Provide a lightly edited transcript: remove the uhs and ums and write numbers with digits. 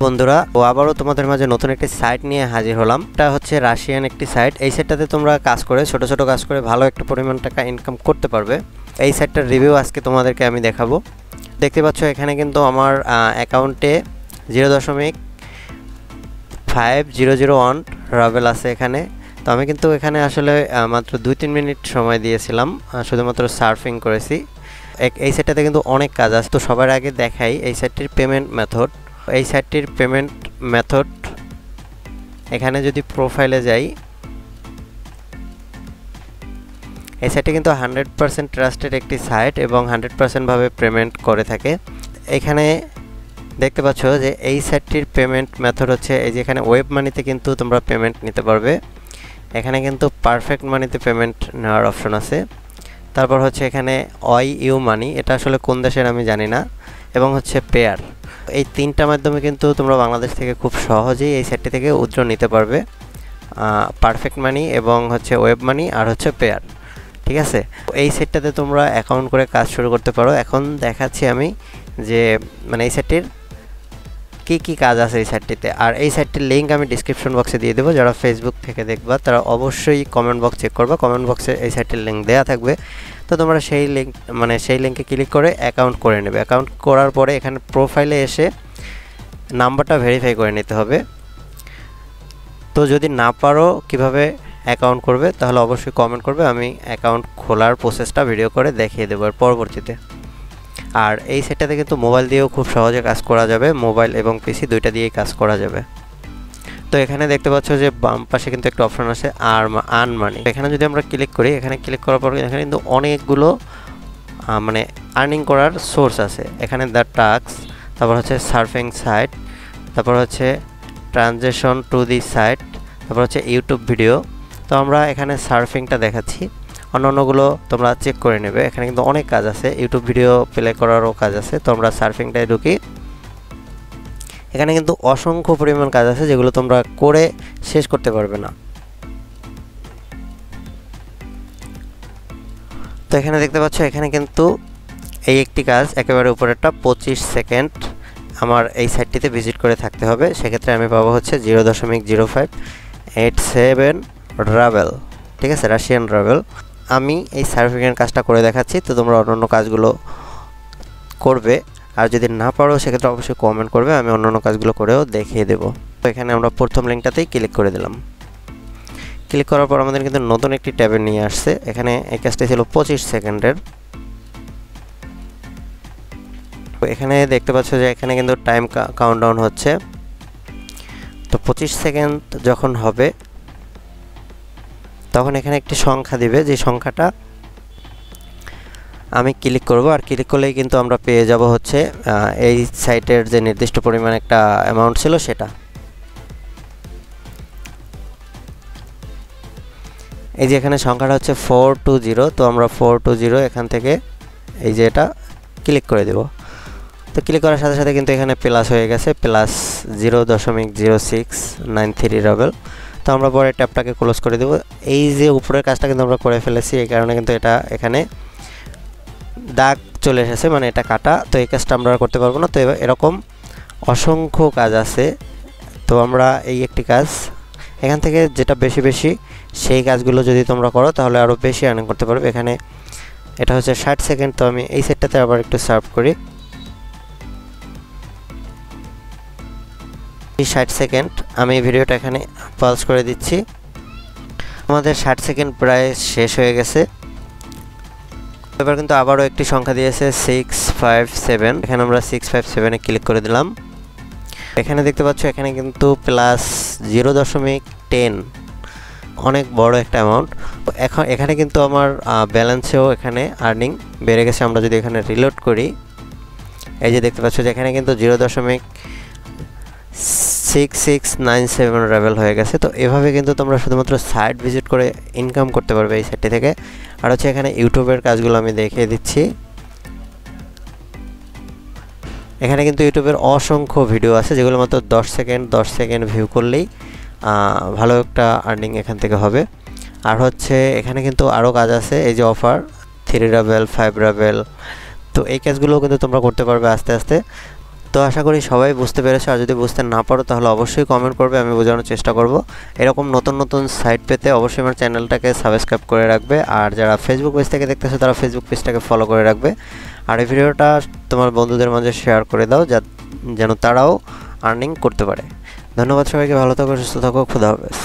বন্ধুরা ও আবারও তোমাদের মাঝে নতুন একটি সাইট নিয়ে হাজির হলাম। এটা হচ্ছে রাশিয়ান একটি সাইট। এই সাইটটাতে তোমরা কাজ করে ছোট ছোট কাজ করে ভালো একটা পরিমাণ টাকা ইনকাম করতে পারবে। এই সাইটটার রিভিউ আজকে তোমাদেরকে আমি দেখাবো। দেখতে পাচ্ছ এখানে কিন্তু আমার অ্যাকাউন্টে 0.5001 রাবেল আছে এখানে। তো আমি কিন্তু এখানে আসলে মাত্র 2-3 মিনিট সময় দিয়েছিলাম, শুধুমাত্র সার্ফিং করেছি। এই সাইটটাতে কিন্তু অনেক কাজ আছে। তো সবার আগে দেখাই এই সাইটটির পেমেন্ট মেথড। এই সাইটটির পেমেন্ট মেথড এখানে যদি প্রোফাইলে যাই, এই সাইটটি কিন্তু 100% ট্রাস্টেড একটি সাইট এবং 100% ভাবে পেমেন্ট করে থাকে। এখানে দেখতে পাচ্ছ যে এই সাইটটির পেমেন্ট মেথড হচ্ছে এই যে এখানে ওয়েব মানিতে কিন্তু তোমরা পেমেন্ট নিতে পারবে। এখানে কিন্তু পারফেক্ট মানিতে পেমেন্ট নেওয়ার অপশন আছে। তারপর হচ্ছে এখানে ইউ মানি, এটা আসলে কোন দেশের আমি জানি না, এবং হচ্ছে পেয়ার। এই তিনটা মাধ্যমে কিন্তু তোমরা বাংলাদেশ থেকে খুব সহজেই এই সাইটটি থেকে উইথড্র নিতে পারবে। পারফেক্ট মানি এবং হচ্ছে ওয়েব মানি আর হচ্ছে পেয়ার, ঠিক আছে। এই সাইটটাতে তোমরা অ্যাকাউন্ট করে কাজ শুরু করতে পারো। এখন দেখাচ্ছি আমি যে মানে এই সাইটটির কি কাজ আছে এই সাইটটিতে। আর এই সাইটটির লিঙ্ক আমি ডিসক্রিপশন বক্সে দিয়ে দেবো। যারা ফেসবুক থেকে দেখবা তারা অবশ্যই কমেন্ট বক্স চেক করবা, কমেন্ট বক্সে এই সাইটটির লিঙ্ক দেওয়া থাকবে। তো তোমরা সেই লিঙ্কে ক্লিক করে অ্যাকাউন্ট করে নেবে। অ্যাকাউন্ট করার পরে এখানে প্রোফাইলে এসে নাম্বারটা ভেরিফাই করে নিতে হবে। তো যদি না পারো কিভাবে অ্যাকাউন্ট করবে তাহলে অবশ্যই কমেন্ট করবে, আমি অ্যাকাউন্ট খোলার প্রসেসটা ভিডিও করে দেখিয়ে দেবো পরবর্তীতে। আর এই সাইটটাতে কিন্তু মোবাইল দিয়েও খুব সহজে কাজ করা যাবে, মোবাইল এবং পিসি দুইটা দিয়েই কাজ করা যাবে। তো এখানে দেখতে পাচ্ছ যে বাম পাশে কিন্তু একটা অপশন আছে আর্ন মানি। এখানে যদি আমরা ক্লিক করি, এখানে ক্লিক করার পর এখানে কিন্তু অনেকগুলো মানে আর্নিং করার সোর্স আছে। এখানে দ্য টাস্ক, তারপর হচ্ছে সার্ফিং সাইট, তারপর হচ্ছে ট্রানজেকশন টু দি সাইট, তারপর হচ্ছে ইউটিউব ভিডিও। তো আমরা এখানে সার্ফিংটা দেখাচ্ছি, অন্যান্যগুলো তোমরা চেক করে নেবে। এখানে কিন্তু অনেক কাজ আছে, ইউটিউব ভিডিও প্লে করারও কাজ আছে। তো আমরা সার্ফিংটায় ঢুকি, এখানে কিন্তু অসংখ্য পরিমাণ কাজ আছে যেগুলো তোমরা করে শেষ করতে পারবে না। তো এখানে দেখতে পাচ্ছ এখানে কিন্তু এই একটি কাজ একেবারে উপরেরটা 25 সেকেন্ড আমার এই সাইটটিতে ভিজিট করে থাকতে হবে। সেক্ষেত্রে আমি পাবো হচ্ছে 0.0587 রাবেল, ঠিক আছে, রাশিয়ান রাবেল। আমি এই সার্ফিংয়ের কাজটা করে দেখাচ্ছি, তো তোমরা অন্যান্য কাজগুলো করবে। আর যদি না পারো সেক্ষেত্রে অবশ্যই কমেন্ট করবে, আমি অন্যান্য কাজগুলো করেও দেখিয়ে দেবো। তো এখানে আমরা প্রথম লিঙ্কটাতেই ক্লিক করে দিলাম। ক্লিক করার পর আমাদের কিন্তু নতুন একটি ট্যাবে নিয়ে আসছে। এখানে এই কাজটি ছিল 25 সেকেন্ডের। তো এখানে দেখতে পাচ্ছ যে এখানে কিন্তু টাইম কাউন্টডাউন হচ্ছে। তো 25 সেকেন্ড যখন হবে তখন এখানে একটি সংখ্যা দিবে, যে সংখ্যাটা আমি ক্লিক করব। আর ক্লিক করলেই কিন্তু আমরা পেয়ে যাব হচ্ছে এই সাইটের যে নির্দিষ্ট পরিমাণ একটা অ্যামাউন্ট ছিল সেটা। এই যে এখানে সংখ্যাটা হচ্ছে 420। তো আমরা 420 এখান থেকে এই যে এটা ক্লিক করে দেব। তো ক্লিক করার সাথে সাথে কিন্তু এখানে প্লাস হয়ে গেছে, প্লাস 0.0693 রাবেল। তো আমরা পরে ট্যাবটাকে ক্লোজ করে দেব। এই যে উপরের কাজটা কিন্তু আমরা করে ফেলেছি, এই কারণে কিন্তু এটা এখানে দাগ চলে এসেছে, মানে এটা কাটা। তো এই কাজটা আমরা করতে পারবো না। তো এরকম অসংখ্য কাজ আছে। তো আমরা এই একটি কাজ এখান থেকে যেটা বেশি সেই কাজগুলো যদি তোমরা করো তাহলে আরও বেশি আর্নিং করতে পারবে। এখানে এটা হচ্ছে 60 সেকেন্ড। তো আমি এই সেটটাতে আবার একটু সার্ভ করি। 60 সেকেন্ড আমি ভিডিওটা এখানে পজ করে দিচ্ছি। আমাদের 60 সেকেন্ড প্রায় শেষ হয়ে গেছে। এবার কিন্তু আবারও একটি সংখ্যা দিয়েছে 657। এখানে আমরা 657-এ ক্লিক করে দিলাম। এখানে দেখতে পাচ্ছ এখানে কিন্তু প্লাস 0.10, অনেক বড় একটা অ্যামাউন্ট। এখন এখানে কিন্তু আমার ব্যালেন্সেও এখানে আর্নিং বেড়ে গেছে। আমরা যদি এখানে রিলোড করি, এই যে দেখতে পাচ্ছ যে এখানে কিন্তু 0.6697 রাবেল হয়ে গেছে। তো এভাবে কিন্তু তোমরা শুধুমাত্র সাইট ভিজিট করে ইনকাম করতে পারবে এই সাইটটি থেকে। আর হচ্ছে এখানে ইউটিউবের কাজগুলো আমি দেখিয়ে দিচ্ছি। এখানে কিন্তু ইউটিউবের অসংখ্য ভিডিও আছে যেগুলো মাত্র 10 সেকেন্ড ভিউ করলেই ভালো একটা আর্নিং এখান থেকে হবে। আর হচ্ছে এখানে কিন্তু আরও কাজ আছে, এই যে অফার 3 রাবেল 5 রাবেল। তো এই কাজগুলো কিন্তু তোমরা করতে পারবে আস্তে আস্তে। তো আশা করি সবাই বুঝতে পেরেছো, আর যদি বুঝতে না পারো তাহলে অবশ্যই কমেন্ট করবে, আমি বোঝানোর চেষ্টা করব। এরকম নতুন নতুন সাইট পেতে অবশ্যই আমার চ্যানেলটাকে সাবস্ক্রাইব করে রাখবে, আর যারা ফেসবুক পেজ থেকে দেখতেছো তারা ফেসবুক পেজটাকে ফলো করে রাখবে, আর এই ভিডিওটা তোমার বন্ধুদের মাঝে শেয়ার করে দাও যেন তারাও আর্নিং করতে পারে। ধন্যবাদ সবাইকে, ভালো থাকো, সুস্থ থাকো, খুদা হাফেজ।